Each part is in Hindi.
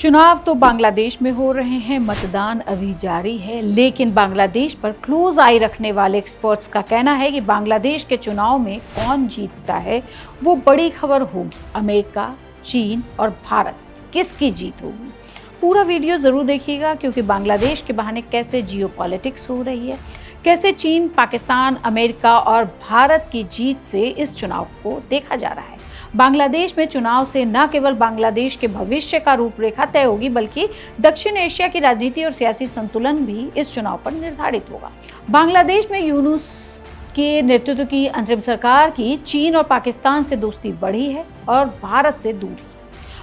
चुनाव तो बांग्लादेश में हो रहे हैं, मतदान अभी जारी है, लेकिन बांग्लादेश पर क्लोज आई रखने वाले एक्सपर्ट्स का कहना है कि बांग्लादेश के चुनाव में कौन जीतता है वो बड़ी खबर होगी। अमेरिका, चीन और भारत, किसकी जीत होगी? पूरा वीडियो जरूर देखिएगा, क्योंकि बांग्लादेश के बहाने कैसे जियोपॉलिटिक्स हो रही है, कैसे चीन, पाकिस्तान, अमेरिका और भारत की जीत से इस चुनाव को देखा जा रहा है। बांग्लादेश में चुनाव से न केवल बांग्लादेश के भविष्य का रूपरेखा तय होगी, बल्कि दक्षिण एशिया की राजनीति और सियासी संतुलन भी इस चुनाव पर निर्धारित होगा। बांग्लादेश में यूनुस के नेतृत्व की अंतरिम सरकार की चीन और पाकिस्तान से दोस्ती बढ़ी है और भारत से दूरी।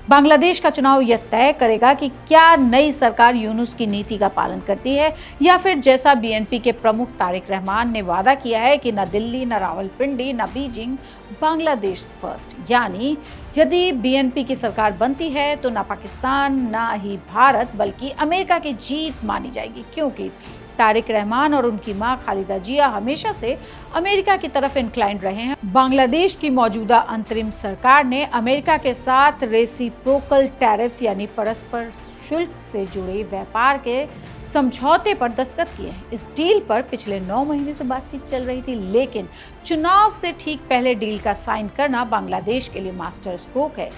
बांग्लादेश का चुनाव यह तय करेगा कि क्या नई सरकार यूनुस की नीति का पालन करती है, या फिर जैसा बीएनपी के प्रमुख तारिक रहमान ने वादा किया है कि न दिल्ली, न रावलपिंडी, न बीजिंग, बांग्लादेश फर्स्ट। यानी यदि बीएनपी की सरकार बनती है तो न पाकिस्तान, न ही भारत, बल्कि अमेरिका की जीत मानी जाएगी, क्योंकि तारिक रहमान और उनकी मां खालिदा जिया हमेशा से अमेरिका की तरफ इंक्लाइंड रहे हैं। बांग्लादेश की मौजूदा अंतरिम सरकार ने अमेरिका के साथ रेसिप्रोकल टैरिफ यानी परस्पर शुल्क से जुड़े व्यापार के समझौते पर दस्तखत किए हैं। इस डील पर पिछले 9 महीने से बातचीत चल रही थी, लेकिन चुनाव से ठीक पहले डील का साइन करना बांग्लादेश के लिए मास्टर स्ट्रोक है।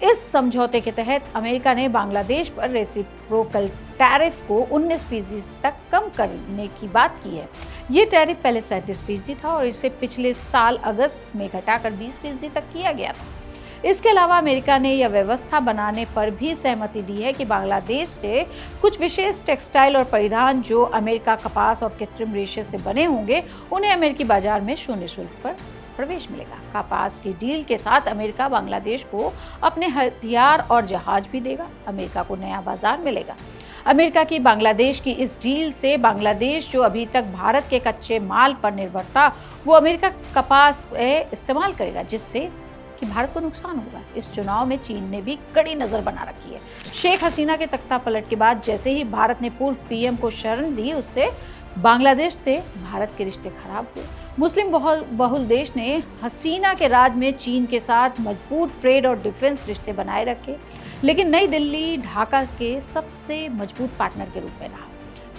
इस समझौते के तहत अमेरिका ने बांग्लादेश पर रेसिप्रोकल टैरिफ को 19% तक कम करने की बात की है। ये टैरिफ पहले 37% था और इसे पिछले साल अगस्त में घटाकर 20% तक किया गया था। इसके अलावा अमेरिका ने यह व्यवस्था बनाने पर भी सहमति दी है कि बांग्लादेश से कुछ विशेष टेक्सटाइल और परिधान जो अमेरिका कपास और कृत्रिम रेशे से बने होंगे, उन्हें अमेरिकी बाजार में शून्य शुल्क पर प्रवेश मिलेगा। कपास की डील के साथ अमेरिका बांग्लादेश को अपने हथियार और जहाज भी देगा। अमेरिका को नया बाजार मिलेगा। अमेरिका की बांग्लादेश की इस डील से बांग्लादेश, जो अभी तक भारत के कच्चे माल पर निर्भर था, वो अमेरिका कपास इस्तेमाल करेगा, जिससे कि भारत को नुकसान होगा। इस चुनाव में चीन ने भी कड़ी नजर बना रखी है। शेख हसीना के तख्ता पलट के बाद जैसे ही भारत ने पूर्व पीएम को शरण दी, उससे बांग्लादेश से भारत के रिश्ते खराब हुए। मुस्लिम बहुल देश ने हसीना के राज में चीन के साथ मजबूत ट्रेड और डिफेंस रिश्ते बनाए रखे, लेकिन नई दिल्ली ढाका के सबसे मजबूत पार्टनर के रूप में रहा।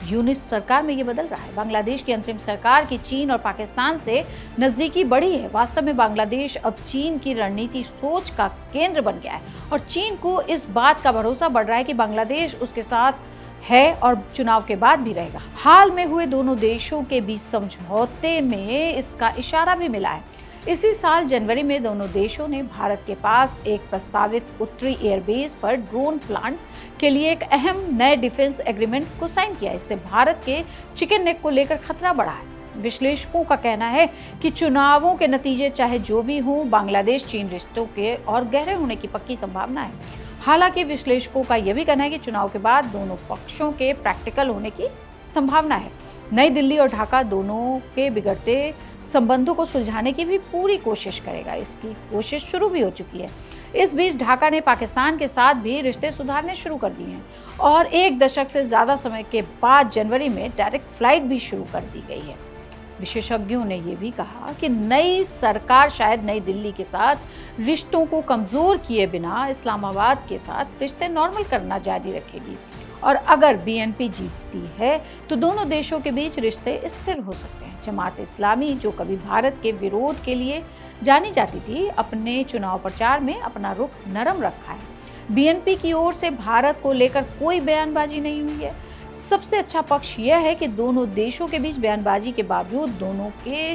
यूनुस सरकार में ये बदल रहा है। बांग्लादेश की अंतरिम सरकार की चीन और पाकिस्तान से नजदीकी बढ़ी है। वास्तव में बांग्लादेश अब चीन की रणनीति सोच का केंद्र बन गया है और चीन को इस बात का भरोसा बढ़ रहा है कि बांग्लादेश उसके साथ है और चुनाव के बाद भी रहेगा। हाल में हुए दोनों देशों के बीच समझौते में इसका इशारा भी मिला है। इसी साल जनवरी में दोनों देशों ने भारत के पास एक प्रस्तावित उत्तरी एयरबेस पर ड्रोन प्लांट के लिए एक अहम नए डिफेंस एग्रीमेंट को साइन किया। इससे भारत के चिकन नेक को लेकर खतरा बढ़ा है। विश्लेषकों का कहना है कि चुनावों के नतीजे चाहे जो भी हों, बांग्लादेश चीन रिश्तों के और गहरे होने की पक्की संभावना है। हालांकि विश्लेषकों का यह भी कहना है कि चुनाव के बाद दोनों पक्षों के प्रैक्टिकल होने की संभावना है। नई दिल्ली और ढाका दोनों के बिगड़ते संबंधों को सुलझाने की भी पूरी कोशिश करेगा। इसकी कोशिश शुरू भी हो चुकी है। इस बीच ढाका ने पाकिस्तान के साथ भी रिश्ते सुधारने शुरू कर दिए हैं और 1 दशक से ज़्यादा समय के बाद जनवरी में डायरेक्ट फ्लाइट भी शुरू कर दी गई है। विशेषज्ञों ने यह भी कहा कि नई सरकार शायद नई दिल्ली के साथ रिश्तों को कमज़ोर किए बिना इस्लामाबाद के साथ रिश्ते नॉर्मल करना जारी रखेगी और अगर बीएनपी जीतती है तो दोनों देशों के बीच रिश्ते स्थिर हो सकते हैं। जमात इस्लामी, जो कभी भारत के विरोध के लिए जानी जाती थी, अपने चुनाव प्रचार में अपना रुख नरम रखा है। बीएनपी की ओर से भारत को लेकर कोई बयानबाजी नहीं हुई है। सबसे अच्छा पक्ष यह है कि दोनों देशों के बीच बयानबाजी के बावजूद दोनों के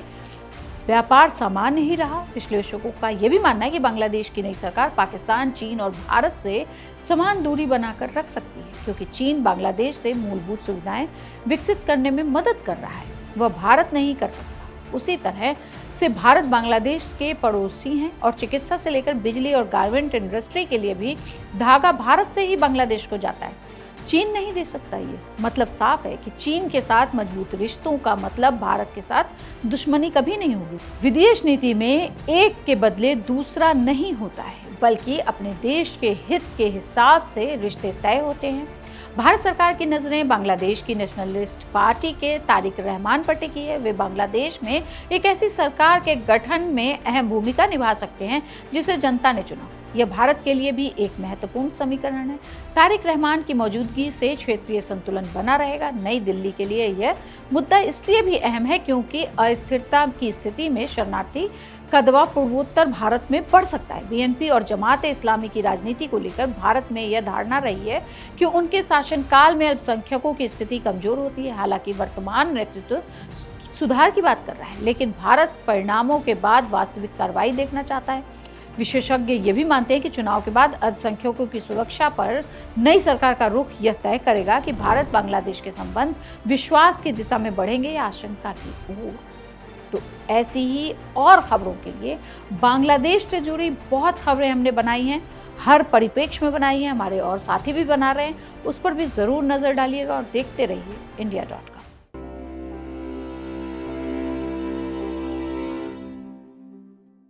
व्यापार सामान्य ही रहा। विश्लेषकों का यह भी मानना है कि बांग्लादेश की नई सरकार पाकिस्तान, चीन और भारत से समान दूरी बनाकर रख सकती है, क्योंकि चीन बांग्लादेश से मूलभूत सुविधाएं विकसित करने में मदद कर रहा है, वह भारत नहीं कर सकता। उसी तरह से भारत बांग्लादेश के पड़ोसी हैं और चिकित्सा से लेकर बिजली और गारमेंट इंडस्ट्री के लिए भी धागा भारत से ही बांग्लादेश को जाता है। चीन नहीं दे सकता। ये मतलब साफ है कि चीन के साथ मजबूत रिश्तों का मतलब भारत के साथ दुश्मनी कभी नहीं होगी। विदेश नीति में एक के बदले दूसरा नहीं होता है, बल्कि अपने देश के हित के हिसाब से रिश्ते तय होते हैं। भारत सरकार की नजरें बांग्लादेश की नेशनलिस्ट पार्टी के तारिक रहमान पर टिकी है। वे बांग्लादेश में एक ऐसी सरकार के गठन में अहम भूमिका निभा सकते हैं जिसे जनता ने चुना। यह भारत के लिए भी एक महत्वपूर्ण समीकरण है। तारिक रहमान की मौजूदगी से क्षेत्रीय संतुलन बना रहेगा। नई दिल्ली के लिए यह मुद्दा इसलिए भी अहम है क्योंकि अस्थिरता की स्थिति में शरणार्थी का दबाव पूर्वोत्तर भारत में बढ़ सकता है। बीएनपी और जमात इस्लामी की राजनीति को लेकर भारत में यह धारणा रही है कि उनके शासनकाल में अल्पसंख्यकों की स्थिति कमजोर होती है। हालांकि वर्तमान नेतृत्व सुधार की बात कर रहा है, लेकिन भारत परिणामों के बाद वास्तविक कार्रवाई देखना चाहता है। विशेषज्ञ ये भी मानते हैं कि चुनाव के बाद अल्पसंख्यकों की सुरक्षा पर नई सरकार का रुख यह तय करेगा कि भारत बांग्लादेश के संबंध विश्वास की दिशा में बढ़ेंगे या आशंका की ओर। तो ऐसी ही और खबरों के लिए बांग्लादेश से जुड़ी बहुत खबरें हमने बनाई हैं, हर परिप्रेक्ष्य में बनाई हैं, हमारे और साथी भी बना रहे हैं, उस पर भी ज़रूर नज़र डालिएगा और देखते रहिए India.com।